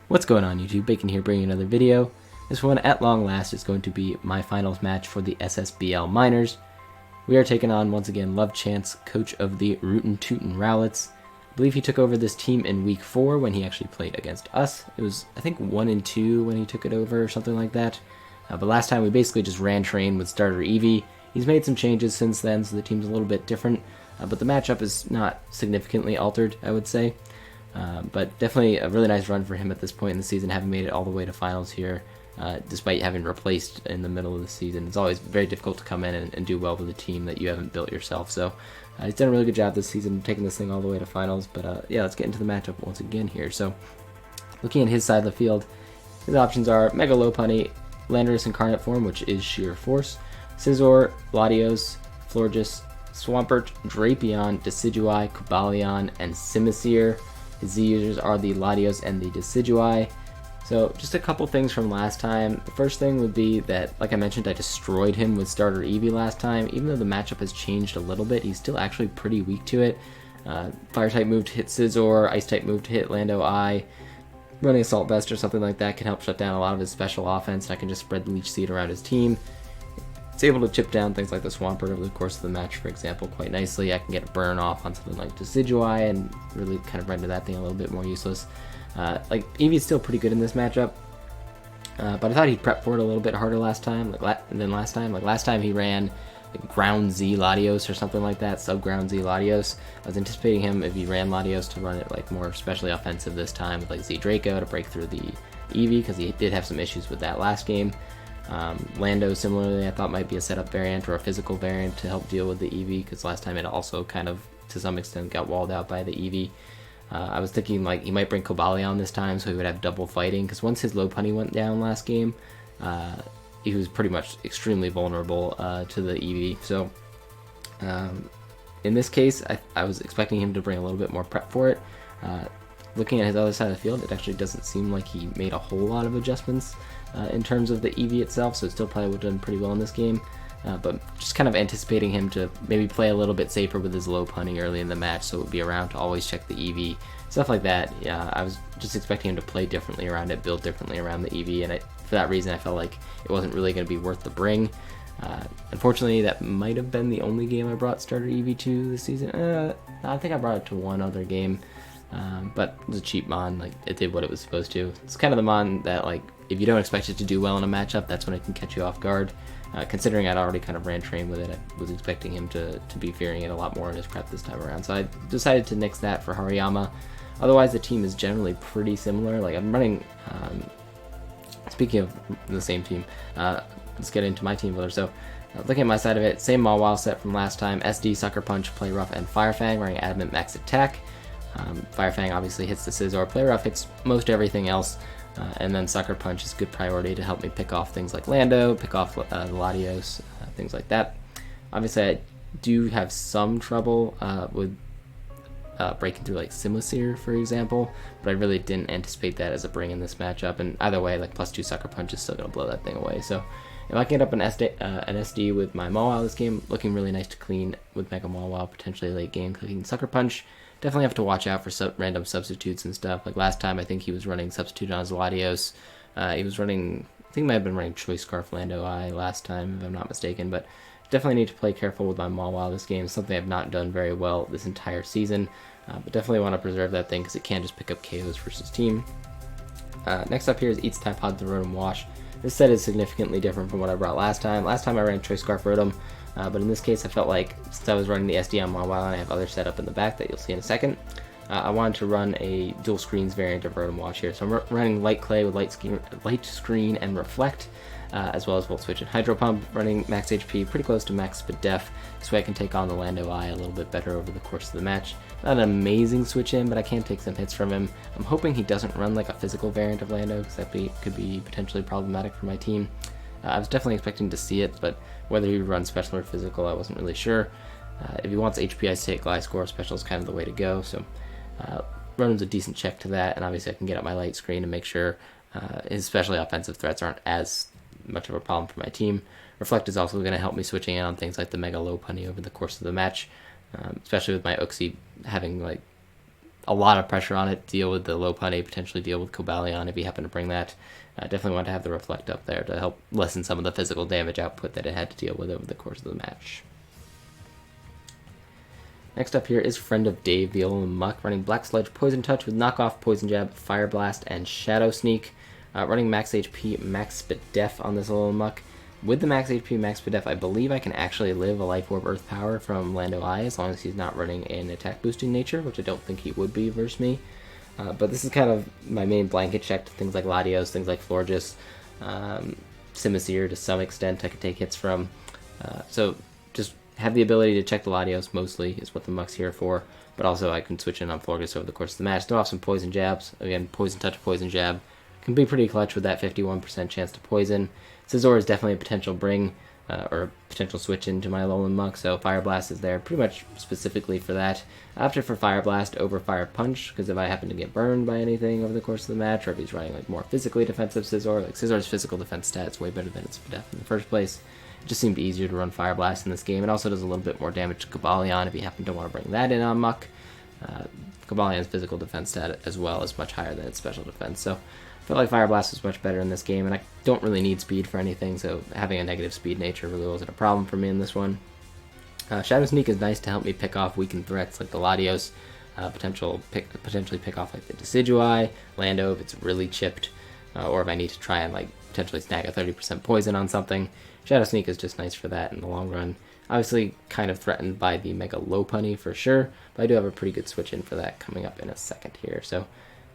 What's going on, YouTube? Bacon here, bringing another video. This one, at long last, is going to be my finals match for the SSBL Minors. We are taking on, once again, Love Chance, coach of the Rootin Tootin Rowlets. I believe he took over this team in week 4 when he actually played against us. It was, I think, 1-2 when he took it over or something like that. But last time we basically just ran train with starter Eevee. He's made some changes since then, so the team's a little bit different. But the matchup is not significantly altered, I would say. But definitely a really nice run for him at this point in the season, having made it all the way to finals here, despite having replaced in the middle of the season. It's always very difficult to come in and do well with a team that you haven't built yourself. So he's done a really good job this season, taking this thing all the way to finals. But yeah, let's get into the matchup once again here. So looking at his side of the field, his options are Mega Lopunny, Landorus Incarnate form, which is Sheer Force, Scizor, Latios, Florges, Swampert, Drapion, Decidueye, Cobalion, and Simisear. His Z users are the Latios and the Decidueye. So just a couple things from last time. The first thing would be that, like I mentioned, I destroyed him with starter Eevee last time. Even though the matchup has changed a little bit, he's still actually pretty weak to it. Fire type move to hit Scizor, Ice type move to hit Lando-I. Running Assault Vest or something like that can help shut down a lot of his special offense, and I can just spread Leech Seed around his team. It's able to chip down things like the Swampert over the course of the match, for example, quite nicely. I can get a burn off on something like Decidueye and really kind of render that thing a little bit more useless. Like, Eevee's still pretty good in this matchup, but I thought he'd prep for it a little bit harder last time than last time. Like, last time he ran like Ground Z Latios or something like that, Sub-Ground Z Latios. I was anticipating him, if he ran Latios, to run it like more especially offensive this time with like Z Draco to break through the Eevee, because he did have some issues with that last game. Lando, similarly, I thought might be a setup variant or a physical variant to help deal with the Eevee, because last time it also kind of, to some extent, got walled out by the Eevee. I was thinking like he might bring Cobalion this time, so he would have double fighting, because once his Lopunny went down last game, he was pretty much extremely vulnerable to the Eevee. So in this case, I was expecting him to bring a little bit more prep for it. Looking at his other side of the field, it actually doesn't seem like he made a whole lot of adjustments in terms of the Eevee itself, so it still probably would have done pretty well in this game. But just kind of anticipating him to maybe play a little bit safer with his Lopunny early in the match, so it would be around to always check the Eevee, stuff like that. Yeah, I was just expecting him to play differently around it, build differently around the Eevee, and for that reason I felt like it wasn't really going to be worth the bring. Unfortunately, that might have been the only game I brought starter Eevee to this season. I think I brought it to one other game. But it was a cheap mon, like it did what it was supposed to. It's kind of the mon that, like, if you don't expect it to do well in a matchup, that's when it can catch you off guard. Considering I'd already kind of ran train with it, I was expecting him to be fearing it a lot more in his prep this time around. So I decided to nix that for Hariyama. Otherwise, the team is generally pretty similar. Like, I'm running, speaking of the same team, let's get into my team builder. So looking at my side of it, same Mawile set from last time: SD, Sucker Punch, Play Rough, and Fire Fang, running Adamant Max Attack. Fire Fang obviously hits the Scizor, Play Rough hits most everything else, and then Sucker Punch is good priority to help me pick off things like Lando, pick off the Latios, things like that. Obviously, I do have some trouble with breaking through like Simisear, for example, but I really didn't anticipate that as a bring in this matchup, and either way, like +2 Sucker Punch is still going to blow that thing away. So if I can get up an SD with my Mawile this game, looking really nice to clean with Mega Mawile, potentially late game clicking Sucker Punch. Definitely have to watch out for random substitutes and stuff. Like last time, I think he was running substitute on his Latios. He was running, I think he might have been running Choice Scarf Lando-I last time, if I'm not mistaken. But definitely need to play careful with my Mawile this game. It's something I've not done very well this entire season. But definitely want to preserve that thing, because it can just pick up KOs versus team. Next up here is Eats Typod the Rotom Wash. This set is significantly different from what I brought last time. Last time I ran Choice Scarf Rotom. But in this case, I felt like, since I was running the SD on Mawile and I have other setup in the back that you'll see in a second, I wanted to run a dual screens variant of Rotom Wash here. So I'm running Light Clay with Light Screen and Reflect, as well as Volt Switch and Hydro Pump, running max HP pretty close to max speed def, so I can take on the Lando-I a little bit better over the course of the match. Not an amazing switch in, but I can take some hits from him. I'm hoping he doesn't run like a physical variant of Lando, because that could be potentially problematic for my team. I was definitely expecting to see it, but whether he would run special or physical, I wasn't really sure. If he wants HP Ice Take, Gliscor, special is kind of the way to go, so Rotom's a decent check to that, and obviously I can get up my light screen and make sure his especially offensive threats aren't as much of a problem for my team. Reflect is also going to help me switching in on things like the Mega Lopunny over the course of the match, especially with my Uxie having like a lot of pressure on it, deal with the Lopunny, potentially deal with Cobalion if you happen to bring that. Definitely want to have the Reflect up there to help lessen some of the physical damage output that it had to deal with over the course of the match. Next up here is Friend of Dave, the Alolan Muck, running Black Sludge, Poison Touch with Knockoff, Poison Jab, Fire Blast, and Shadow Sneak. Running Max HP, Max Spadef on this Alolan Muck. With the Max HP, Max Spadef, I believe I can actually live a Life Orb Earth Power from Lando I, as long as he's not running an attack boosting nature, which I don't think he would be versus me. But this is kind of my main blanket check to things like Latios, things like Florges, Simisear to some extent I can take hits from. So just have the ability to check the Latios mostly is what the Muck's here for, but also I can switch in on Florges over the course of the match. Throw off some Poison Jabs. Again, Poison Touch, Poison Jab. Can be pretty clutch with that 51% chance to poison. Scizor is definitely a potential bring, or a potential switch into my Alolan Muck, so Fire Blast is there pretty much specifically for that. I opted for Fire Blast over Fire Punch, because if I happen to get burned by anything over the course of the match, or if he's running like more physically defensive Scizor, like Scizor's physical defense stats way better than its Spadef in the first place. It just seemed easier to run Fire Blast in this game. It also does a little bit more damage to Cobalion if you happen to want to bring that in on Muck. Cobalion's physical defense stat as well is much higher than its special defense, so I felt like Fire Blast was much better in this game, and I don't really need speed for anything, so having a negative speed nature really wasn't a problem for me in this one. Shadow Sneak is nice to help me pick off weakened threats like the Latios, potentially pick off like the Decidueye, Lando if it's really chipped, or if I need to try and like potentially snag a 30% poison on something. Shadow Sneak is just nice for that in the long run. Obviously kind of threatened by the Mega Lopunny for sure, but I do have a pretty good switch in for that coming up in a second here. So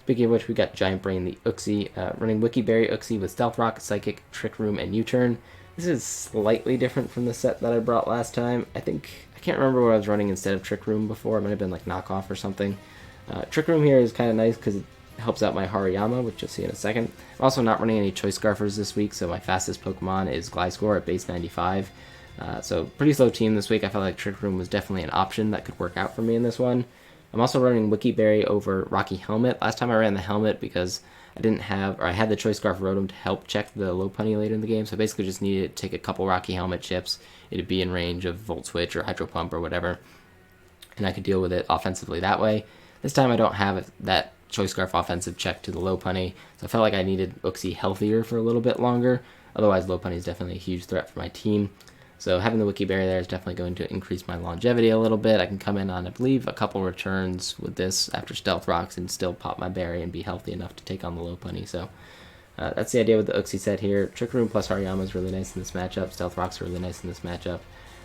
speaking of which, we got Giant Brain the Uxie, running Wiki Berry Uxie with Stealth Rock, Psychic, Trick Room, and U-Turn. This is slightly different from the set that I brought last time. I can't remember what I was running instead of Trick Room before. It might have been like Knockoff or something. Trick Room here is kind of nice because it helps out my Hariyama, which you'll see in a second. I'm also not running any Choice Scarfers this week, so my fastest Pokemon is Gliscor at base 95. So pretty slow team this week. I felt like Trick Room was definitely an option that could work out for me in this one. I'm also running Wiki Berry over Rocky Helmet. Last time I ran the Helmet because I had the Choice Scarf Rotom to help check the Lopunny later in the game, so I basically just needed to take a couple Rocky Helmet chips. It'd be in range of Volt Switch or Hydro Pump or whatever, and I could deal with it offensively that way. This time I don't have that Choice Scarf offensive check to the Lopunny, so I felt like I needed Uxie healthier for a little bit longer. Otherwise, Lopunny is definitely a huge threat for my team. So having the Wiki Berry there is definitely going to increase my longevity a little bit. I can come in on, I believe, a couple returns with this after Stealth Rocks and still pop my berry and be healthy enough to take on the Lopunny. So that's the idea with the Uxie set here. Trick Room plus Hariyama is really nice in this matchup. Stealth Rocks are really nice in this matchup.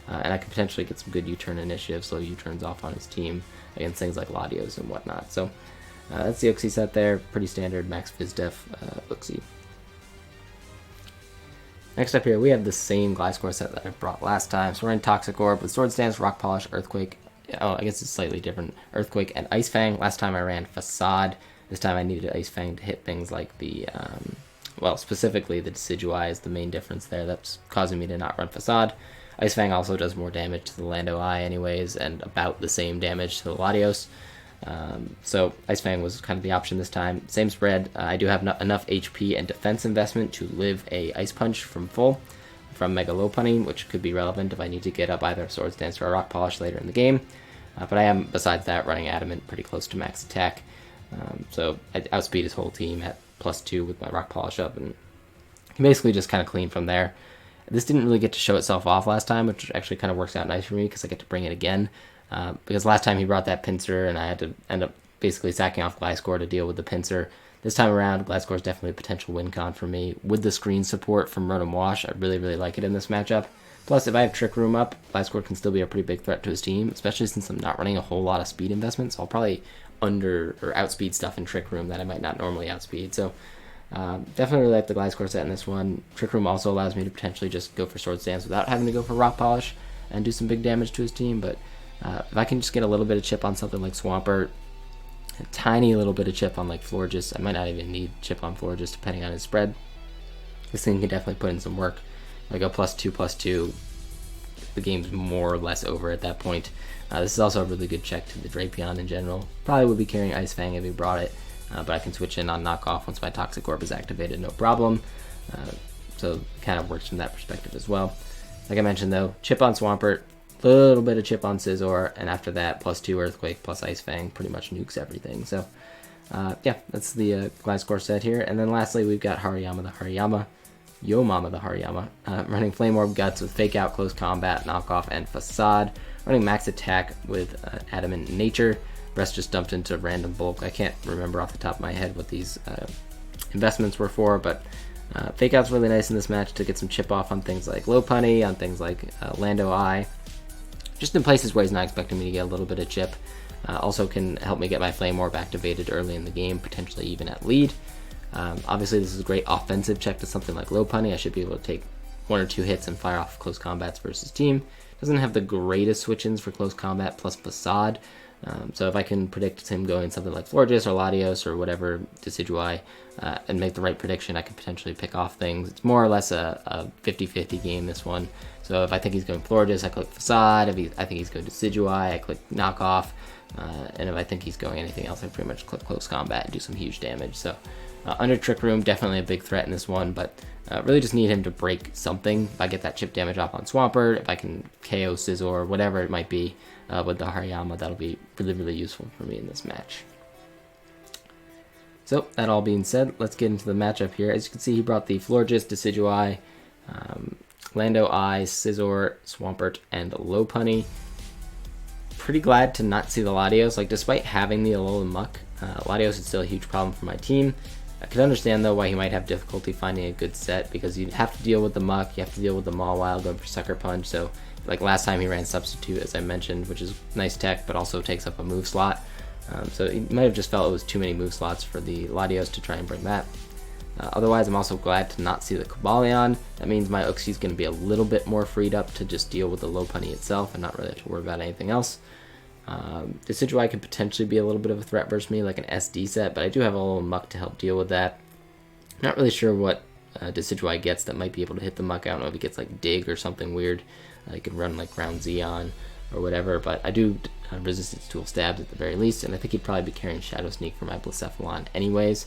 And I could potentially get some good U-turn initiative, slow U-turns off on his team against things like Latios and whatnot. So that's the Uxie set there. Pretty standard Max Fizdef Uxie. Next up here, we have the same Gliscor set that I brought last time. So we're in Toxic Orb with Swords Dance, Rock Polish, Earthquake. Oh, I guess it's slightly different. Earthquake and Ice Fang. Last time I ran Facade. This time I needed Ice Fang to hit things like the, specifically the Decidueye is the main difference there. That's causing me to not run Facade. Ice Fang also does more damage to the Lando Eye anyways, and about the same damage to the Latios. So Ice Fang was kind of the option this time. Same spread. I do have enough HP and defense investment to live a Ice Punch from full from Mega Lopunny, which could be relevant if I need to get up either a Swords Dance or a Rock Polish later in the game. But I am, besides that, running Adamant pretty close to max attack. So I outspeed his whole team at +2 with my Rock Polish up, and basically just kind of clean from there. This didn't really get to show itself off last time, which actually kind of works out nice for me because I get to bring it again. Because last time he brought that Pinsir, and I had to end up basically sacking off Gliscor to deal with the Pinsir. This time around, Gliscor is definitely a potential win con for me. With the screen support from Rotom Wash, I really, really like it in this matchup. Plus, if I have Trick Room up, Gliscor can still be a pretty big threat to his team, especially since I'm not running a whole lot of speed investments. So I'll probably outspeed stuff in Trick Room that I might not normally outspeed. So definitely really like the Gliscor set in this one. Trick Room also allows me to potentially just go for Swords Dance without having to go for Rock Polish and do some big damage to his team, but if I can just get a little bit of chip on something like Swampert, a tiny little bit of chip on like Florges, I might not even need chip on Florges depending on his spread. This thing can definitely put in some work. If I go +2/+2, the game's more or less over at that point. This is also a really good check to the Drapion in general. Probably would be carrying Ice Fang if he brought it, but I can switch in on Knockoff once my Toxic Orb is activated, no problem. So it kind of works from that perspective as well. Like I mentioned though, chip on Swampert, little bit of chip on Scizor, and after that, +2 Earthquake plus Ice Fang pretty much nukes everything. So, yeah, that's the Gliscor set here. And then lastly, we've got Hariyama the Hariyama, Yo Mama the Hariyama, running Flame Orb Guts with Fake Out, Close Combat, Knockoff, and Facade, running Max Attack with Adamant Nature. Rest just dumped into Random Bulk. I can't remember off the top of my head what these investments were for, but Fake Out's really nice in this match to get some chip off on things like Lopunny, on things like Lando Eye, just in places where he's not expecting me to get a little bit of chip. Also can help me get my Flame Orb activated early in the game, potentially even at lead. Obviously, this is a great offensive check to something like Lopunny. I should be able to take 1 or 2 hits and fire off close combats versus team. Doesn't have the greatest switch-ins for close combat plus Facade. So if I can predict him going something like Florges or Latios or whatever Decidueye and make the right prediction, I could potentially pick off things. It's more or less a 50-50 game, this one. So if I think he's going Florges, I click Facade. If I think he's going Decidueye, I click Knockoff. And if I think he's going anything else, I pretty much click Close Combat and do some huge damage. So under Trick Room, definitely a big threat in this one, but really just need him to break something. If I get that chip damage off on Swampert, if I can KO Scizor, whatever it might be with the Hariyama, that'll be really, really useful for me in this match. So that all being said, let's get into the matchup here. As you can see, he brought the Florges, Decidueye, Lando Eye, Scizor, Swampert, and Lopunny. Pretty glad to not see the Latios. Like, despite having the Alolan Muck, Latios is still a huge problem for my team. I could understand, though, why he might have difficulty finding a good set, because you have to deal with the Muck, you have to deal with the Mawile going for Sucker Punch, so like last time he ran Substitute, as I mentioned, which is nice tech, but also takes up a move slot. So he might have just felt it was too many move slots for the Latios to try and bring that. Otherwise, I'm also glad to not see the Cobalion. That means my Uxie is going to be a little bit more freed up to just deal with the Lopunny itself and not really have to worry about anything else. Decidueye could potentially be a little bit of a threat versus me, like an SD set, but I do have a little Muck to help deal with that. Not really sure what Decidueye gets that might be able to hit the Muck. I don't know if he gets like Dig or something weird. He could run like Ground Zeon or whatever, but I do Resistance Tool Stabs at the very least, and I think he'd probably be carrying Shadow Sneak for my Blacephalon anyways.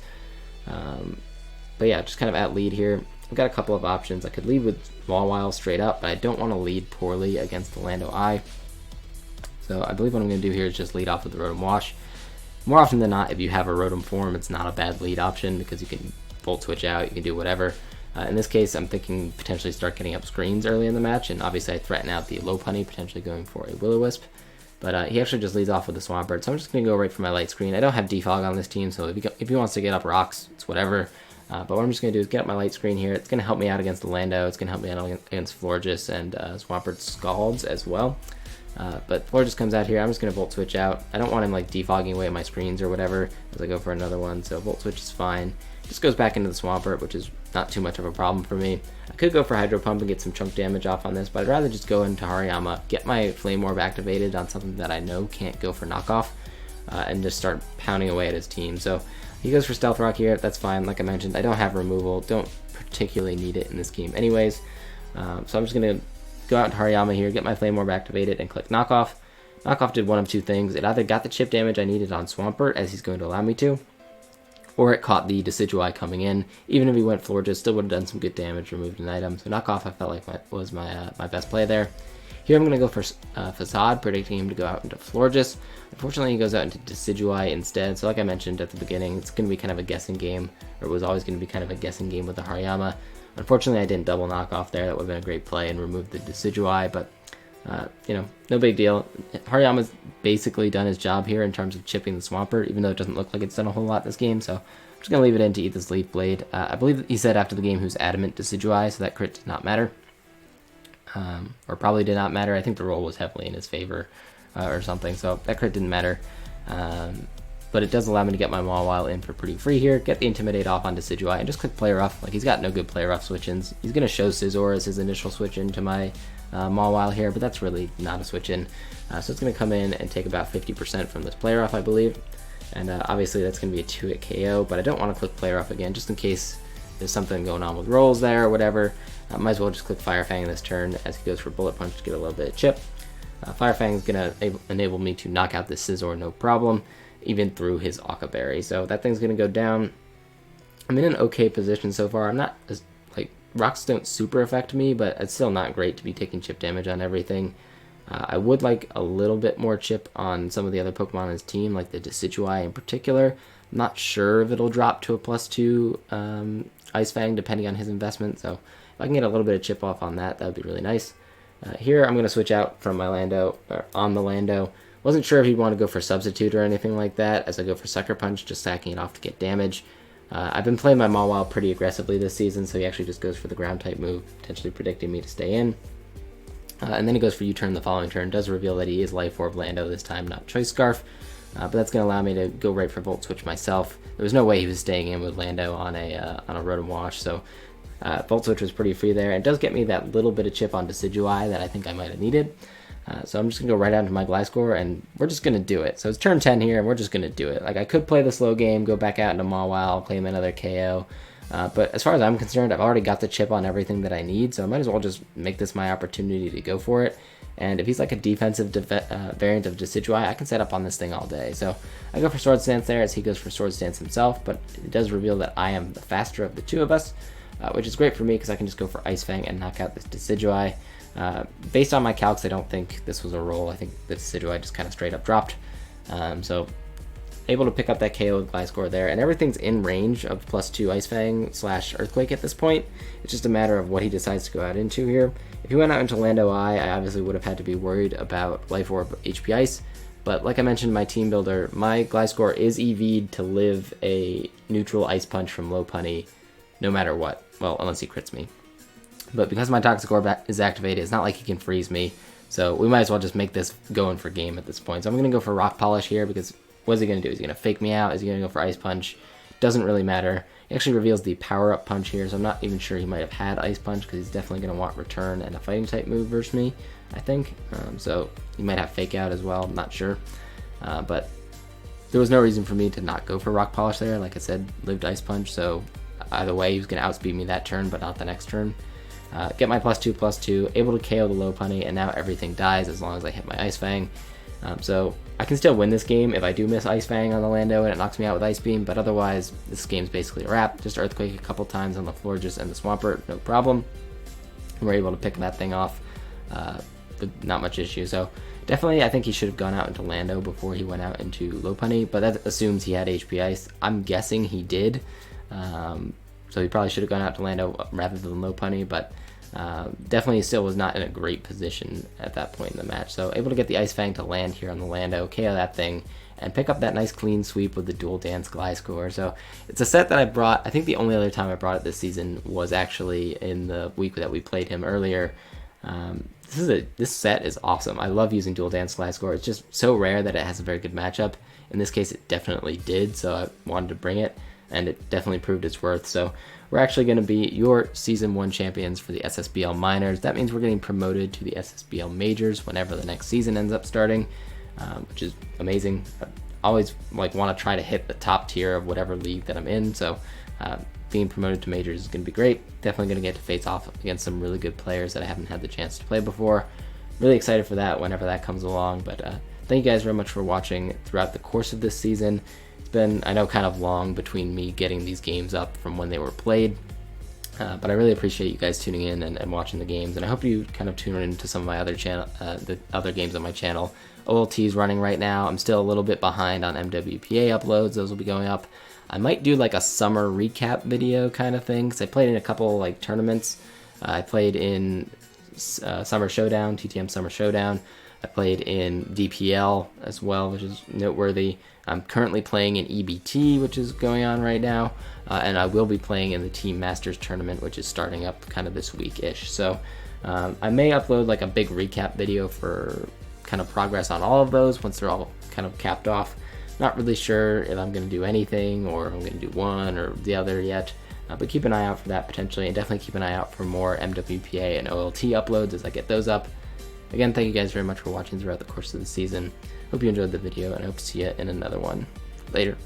But yeah, just kind of at lead here. I've got a couple of options. I could lead with Mawile straight up, but I don't want to lead poorly against the Lando Eye. So I believe what I'm going to do here is just lead off with the Rotom Wash. More often than not, if you have a Rotom form, it's not a bad lead option because you can Volt Switch out, you can do whatever. In this case, I'm thinking potentially start getting up screens early in the match, and obviously I threaten out the Lopunny, potentially going for a Will-O-Wisp. But he actually just leads off with the Swampert, so I'm just going to go right for my Light Screen. I don't have Defog on this team, so if he wants to get up rocks, it's whatever. But what I'm just going to do is get up my Light Screen here. It's going to help me out against the Lando, it's going to help me out against Florges and Swampert Scalds as well. But Florges comes out here, I'm just going to Volt Switch out. I don't want him like defogging away my screens or whatever as I go for another one, so Volt Switch is fine. Just goes back into the Swampert, which is not too much of a problem for me. I could go for Hydro Pump and get some chunk damage off on this, but I'd rather just go into Hariyama, get my Flame Orb activated on something that I know can't go for knockoff, and just start pounding away at his team. So he goes for Stealth Rock here, that's fine. Like I mentioned, I don't have removal, don't particularly need it in this game anyways. So I'm just going to go out into Hariyama here, get my Flame Orb activated, and click Knockoff. Knockoff did one of two things. It either got the chip damage I needed on Swampert, as he's going to allow me to, or it caught the Decidueye coming in. Even if he went Florges, still would have done some good damage, removed an item. So Knockoff I felt like was my best play there. Here I'm going to go for Facade, predicting him to go out into Florges. Unfortunately, he goes out into Decidueye instead. So like I mentioned at the beginning, it's going to be kind of a guessing game, or it was always going to be kind of a guessing game with the Hariyama. Unfortunately, I didn't double Knockoff there. That would have been a great play and removed the Decidueye, but you know, no big deal. Hariyama's basically done his job here in terms of chipping the Swampert, even though it doesn't look like it's done a whole lot this game, so I'm just going to leave it in to eat this Leaf Blade. I believe he said after the game he was adamant Decidueye, so that crit did not matter. Or probably did not matter. I think the roll was heavily in his favor or something, so that crit didn't matter. But it does allow me to get my Mawile in for pretty free here, get the Intimidate off on Decidueye, and just click Play Rough. Like, he's got no good Play Rough switch-ins. He's going to show Scizor as his initial switch-in to my Mawile here, but that's really not a switch-in. So it's going to come in and take about 50% from this Play Rough, I believe. And obviously that's going to be a 2-hit KO, but I don't want to click Play Rough again, just in case there's something going on with rolls there or whatever. Might as well just click Fire Fang this turn as he goes for Bullet Punch to get a little bit of chip. Fire Fang is going to enable me to knock out this Scizor no problem, even through his Occa Berry. So that thing's going to go down. I'm in an okay position so far. I'm not as, like, rocks don't super affect me, but it's still not great to be taking chip damage on everything. I would like a little bit more chip on some of the other Pokemon on his team, like the Decidueye in particular. I'm not sure if it'll drop to a +2 Ice Fang depending on his investment, so if I can get a little bit of chip off on that, that would be really nice. Here I'm going to switch out from my Lando, or on the Lando. Wasn't sure if he'd want to go for Substitute or anything like that, as I go for Sucker Punch, just sacking it off to get damage. I've been playing my Mawile pretty aggressively this season, so he actually just goes for the ground type move, potentially predicting me to stay in. And then he goes for U-turn the following turn. Does reveal that he is Life Orb Lando this time, not Choice Scarf. But that's going to allow me to go right for Volt Switch myself. There was no way he was staying in with Lando on a Rotom Wash, so Volt Switch was pretty free there. And it does get me that little bit of chip on Decidueye that I think I might have needed. So I'm just going to go right out into my Gliscor, and we're just going to do it. So it's turn 10 here, and we're just going to do it. Like, I could play the slow game, go back out into Mawile, claim another KO. But as far as I'm concerned, I've already got the chip on everything that I need, so I might as well just make this my opportunity to go for it. And if he's like a defensive variant of Decidueye, I can set up on this thing all day. So I go for Sword Stance there as he goes for Sword Stance himself, but it does reveal that I am the faster of the two of us, which is great for me because I can just go for Ice Fang and knock out this Decidueye. Based on my calcs, I don't think this was a roll. I think the Decidueye just kind of straight up dropped. So able to pick up that KO with Gliscor there, and everything's in range of +2 Ice Fang / Earthquake at this point. It's just a matter of what he decides to go out into here. If he went out into Lando I obviously would have had to be worried about Life Orb HP Ice, but like I mentioned in my team builder, my Gliscor is EV'd to live a neutral Ice Punch from Lopunny no matter what. Well, unless he crits me. But because my Toxic Orb is activated, it's not like he can freeze me, so we might as well just make this going for game at this point. So I'm going to go for Rock Polish here, because what is he going to do? Is he going to fake me out? Is he going to go for Ice Punch? Doesn't really matter. He actually reveals the Power Up Punch here, so I'm not even sure he might have had Ice Punch, because he's definitely going to want Return and a Fighting type move versus me, I think. So he might have Fake Out as well, I'm not sure. But there was no reason for me to not go for Rock Polish there. Like I said, lived Ice Punch, so either way he was going to outspeed me that turn, but not the next turn. Get my +2/+2, able to KO the Lopunny, and now everything dies as long as I hit my Ice Fang. So I can still win this game if I do miss Ice Fang on the Lando and it knocks me out with Ice Beam, but otherwise this game's basically a wrap. Just Earthquake a couple times on the floor, just end the Swampert, no problem. We're able to pick that thing off with not much issue. So definitely I think he should have gone out into Lando before he went out into Lopunny, but that assumes he had HP Ice. I'm guessing he did. So he probably should have gone out to Lando rather than Lopunny, but definitely still was not in a great position at that point in the match. So able to get the Ice Fang to land here on the Lando, KO that thing, and pick up that nice clean sweep with the Dual Dance Gliscor. So it's a set that I brought. I think the only other time I brought it this season was actually in the week that we played him earlier. This set is awesome. I love using Dual Dance Gliscor. It's just so rare that it has a very good matchup. In this case, it definitely did, so I wanted to bring it, and it definitely proved its worth. So we're actually going to be your Season 1 champions for the SSBL Minors. That means we're getting promoted to the SSBL Majors whenever the next season ends up starting, which is amazing. I always want to try to hit the top tier of whatever league that I'm in, so being promoted to Majors is going to be great. Definitely going to get to face off against some really good players that I haven't had the chance to play before. Really excited for that whenever that comes along, but thank you guys very much for watching throughout the course of this season. It's been, I know, kind of long between me getting these games up from when they were played, but I really appreciate you guys tuning in and watching the games, and I hope you kind of tune into some of my other the other games on my channel. OLT is running right now. I'm still a little bit behind on MWPA uploads. Those will be going up. I might do like a summer recap video kind of thing, because I played in a couple like tournaments. I played in Summer Showdown, TTM Summer Showdown. I played in DPL as well, which is noteworthy. I'm currently playing in EBT, which is going on right now, and I will be playing in the Team Masters tournament, which is starting up kind of this week-ish. So I may upload like a big recap video for kind of progress on all of those once they're all kind of capped off. Not really sure if I'm going to do anything or if I'm going to do one or the other yet, but keep an eye out for that potentially, and definitely keep an eye out for more MWPA and OLT uploads as I get those up. Again, thank you guys very much for watching throughout the course of the season. Hope you enjoyed the video, and I hope to see you in another one. Later.